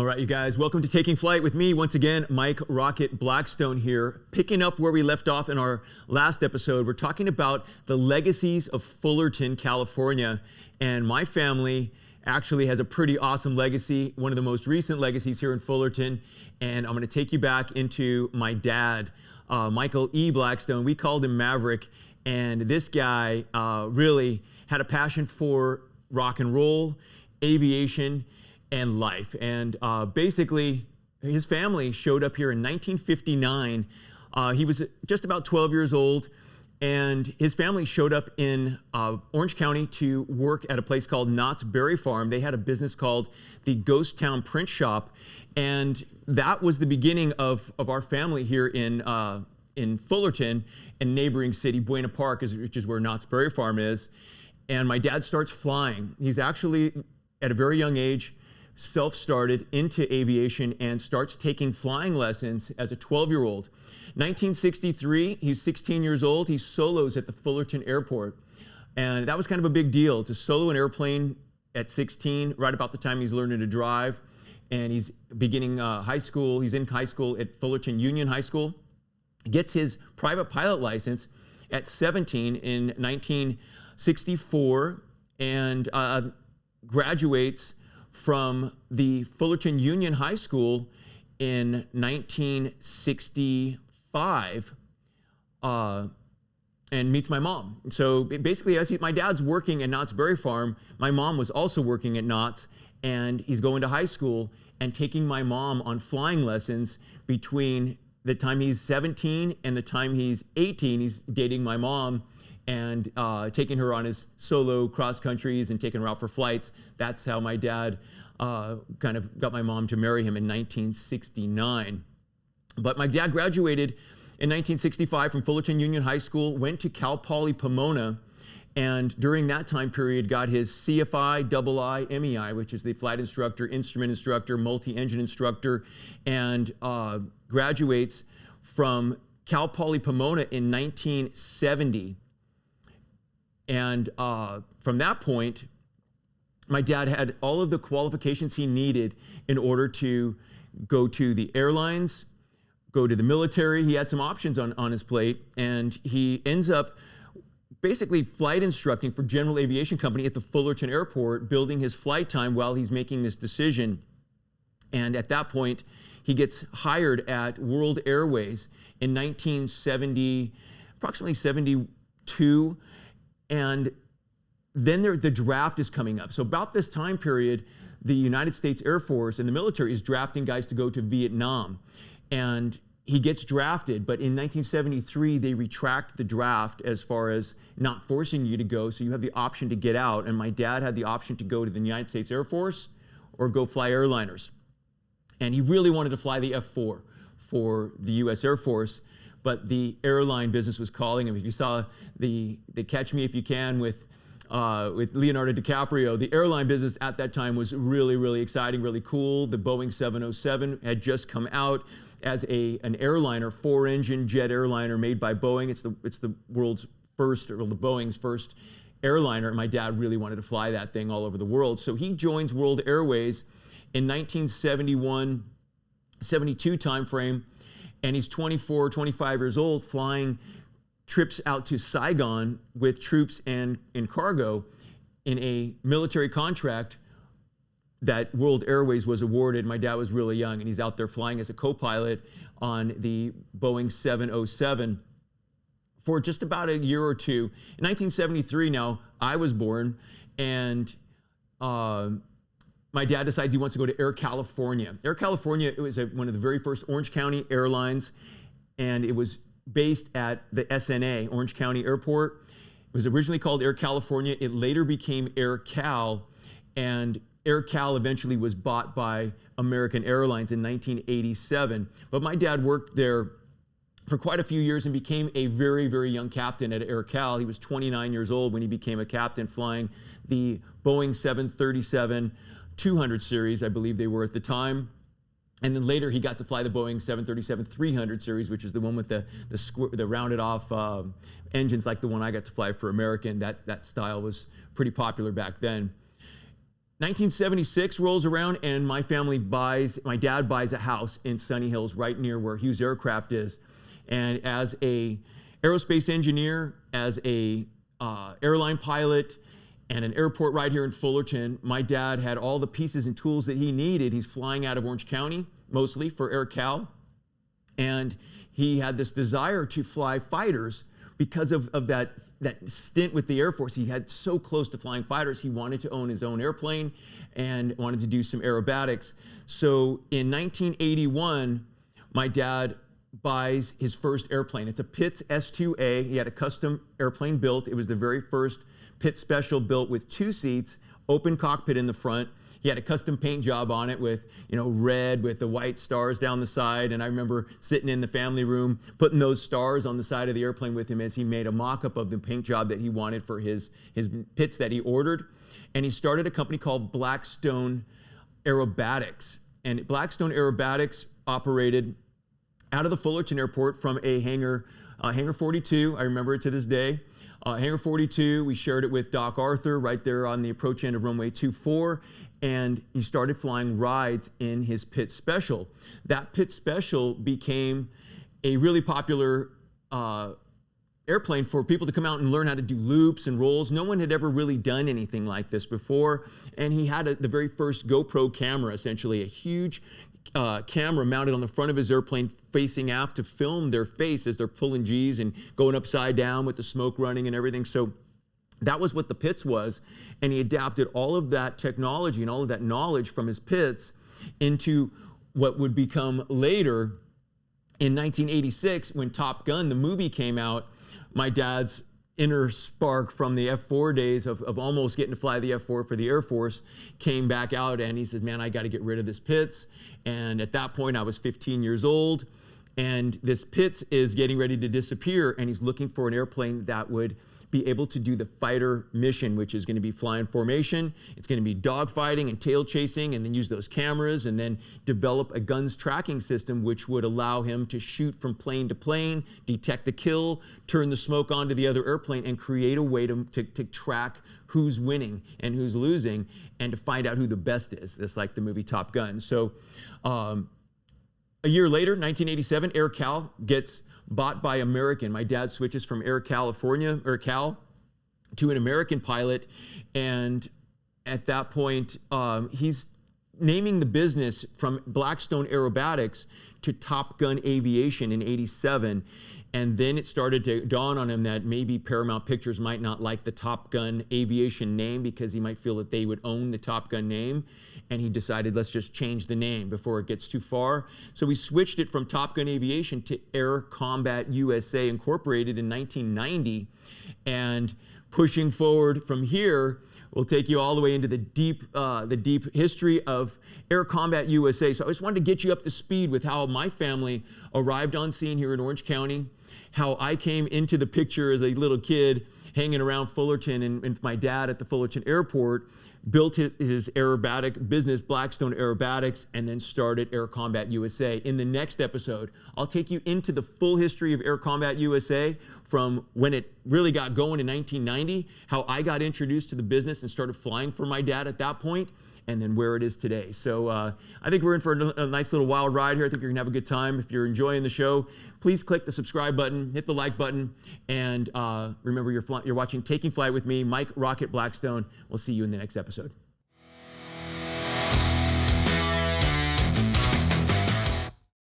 All right, you guys, welcome to Taking Flight with me. Once again, Mike Rocket Blackstone here. Picking up where we left off in our last episode, we're talking about the legacies of Fullerton, California. And my family actually has a pretty awesome legacy, one of the most recent legacies here in Fullerton. And I'm going to take you back into my dad, Michael E. Blackstone. We called him Maverick. And this guy really had a passion for rock and roll, aviation, and life. And basically, his family showed up here in 1959. He was just about 12 years old, and his family showed up in Orange County to work at a place called Knott's Berry Farm. They had a business called the Ghost Town Print Shop, and that was the beginning of our family here in Fullerton and neighboring city, Buena Park, which is where Knott's Berry Farm is. And my dad starts flying. He's actually, at a very young age, self-started into aviation and starts taking flying lessons as a 12-year-old. 1963, he's 16 years old. He solos at the Fullerton Airport. And that was kind of a big deal to solo an airplane at 16, right about the time he's learning to drive. And he's beginning high school. He's in high school at Fullerton Union High School. Gets his private pilot license at 17 in 1964 and graduates from the Fullerton Union High School in 1965 and meets my mom. So basically, my dad's working at Knott's Berry Farm. My mom was also working at Knott's, and he's going to high school and taking my mom on flying lessons between the time he's 17 and the time he's 18. He's dating my mom and taking her on his solo cross countries and taking her out for flights. That's how my dad kind of got my mom to marry him in 1969. But my dad graduated in 1965 from Fullerton Union High School, went to Cal Poly Pomona, and during that time period got his CFI, II, MEI, which is the flight instructor, instrument instructor, multi-engine instructor, and graduates from Cal Poly Pomona in 1970. And from that point, my dad had all of the qualifications he needed in order to go to the airlines, go to the military. He had some options on his plate, and he ends up basically flight instructing for General Aviation Company at the Fullerton Airport, building his flight time while he's making this decision. And at that point, he gets hired at World Airways in 1970, approximately 72. And then the draft is coming up. So about this time period, the United States Air Force and the military is drafting guys to go to Vietnam. And he gets drafted, but in 1973, they retract the draft as far as not forcing you to go, so you have the option to get out. And my dad had the option to go to the United States Air Force or go fly airliners. And he really wanted to fly the F-4 for the U.S. Air Force, but the airline business was calling him. If you saw the Catch Me If You Can with Leonardo DiCaprio, the airline business at that time was really, really exciting, really cool. The Boeing 707 had just come out as an airliner, 4-engine jet airliner made by Boeing. It's the world's first, or the Boeing's first airliner. And my dad really wanted to fly that thing all over the world. So he joins World Airways in 1971, 72 timeframe. And he's 24, 25 years old, flying trips out to Saigon with troops and in cargo in a military contract that World Airways was awarded. My dad was really young, and he's out there flying as a co-pilot on the Boeing 707 for just about a year or two. In 1973 now, I was born, and my dad decides he wants to go to Air California. Air California, it was one of the very first Orange County airlines, and it was based at the SNA, Orange County Airport. It was originally called Air California. It later became Air Cal, and Air Cal eventually was bought by American Airlines in 1987. But my dad worked there for quite a few years and became a very, very young captain at Air Cal. He was 29 years old when he became a captain flying the Boeing 737-200 series, I believe they were at the time. And then later he got to fly the Boeing 737-300 series, which is the one with the rounded off engines like the one I got to fly for American. That style was pretty popular back then. 1976 rolls around and my dad buys a house in Sunny Hills right near where Hughes Aircraft is. And as a aerospace engineer, as a airline pilot, and an airport right here in Fullerton, my dad had all the pieces and tools that he needed. He's flying out of Orange County, mostly for Air Cal. And he had this desire to fly fighters because of that stint with the Air Force. He had so close to flying fighters, he wanted to own his own airplane and wanted to do some aerobatics. So in 1981, my dad buys his first airplane. It's a Pitts S2A. He had a custom airplane built. It was the very first Pitts Special built with 2 seats, open cockpit in the front. He had a custom paint job on it with, red with the white stars down the side. And I remember sitting in the family room, putting those stars on the side of the airplane with him as he made a mock-up of the paint job that he wanted for his Pitts that he ordered. And he started a company called Blackstone Aerobatics. And Blackstone Aerobatics operated out of the Fullerton Airport from a hangar 42. I remember it to this day. Hangar 42, we shared it with Doc Arthur right there on the approach end of runway 24, and he started flying rides in his Pitts Special. That Pitts Special became a really popular airplane for people to come out and learn how to do loops and rolls. No one had ever really done anything like this before, and he had the very first GoPro camera, essentially a huge camera mounted on the front of his airplane facing aft to film their face as they're pulling G's and going upside down with the smoke running and everything. So that was what the Pitts was, and he adapted all of that technology and all of that knowledge from his Pitts into what would become later in 1986 when Top Gun, the movie, came out. My dad's inner spark from the F4 days of almost getting to fly the F4 for the Air Force came back out, and he said, man, I got to get rid of this Pitts. And at that point, I was 15 years old, and this Pitts is getting ready to disappear, and he's looking for an airplane that would be able to do the fighter mission, which is going to be flying formation. It's going to be dogfighting and tail chasing, and then use those cameras, and then develop a guns tracking system, which would allow him to shoot from plane to plane, detect the kill, turn the smoke onto the other airplane, and create a way to track who's winning and who's losing, and to find out who the best is, just like the movie Top Gun. So a year later, 1987, Air Cal gets bought by American. My dad switches from Air Cal to an American pilot, and at that point, he's naming the business from Blackstone Aerobatics to Top Gun Aviation in '87. And then it started to dawn on him that maybe Paramount Pictures might not like the Top Gun Aviation name because he might feel that they would own the Top Gun name. And he decided, let's just change the name before it gets too far. So we switched it from Top Gun Aviation to Air Combat USA Incorporated in 1990. And pushing forward from here, we'll take you all the way into the deep history of Air Combat USA. So I just wanted to get you up to speed with how my family arrived on scene here in Orange County, how I came into the picture as a little kid hanging around Fullerton and with my dad at the Fullerton Airport, built his aerobatic business, Blackstone Aerobatics, and then started Air Combat USA. In the next episode, I'll take you into the full history of Air Combat USA from when it really got going in 1990, how I got introduced to the business and started flying for my dad at that point, and then where it is today. So I think we're in for a nice little wild ride here. I think you're gonna have a good time. If you're enjoying the show, please click the subscribe button, hit the like button, and remember you're watching Taking Flight with me, Mike Rocket Blackstone. We'll see you in the next episode.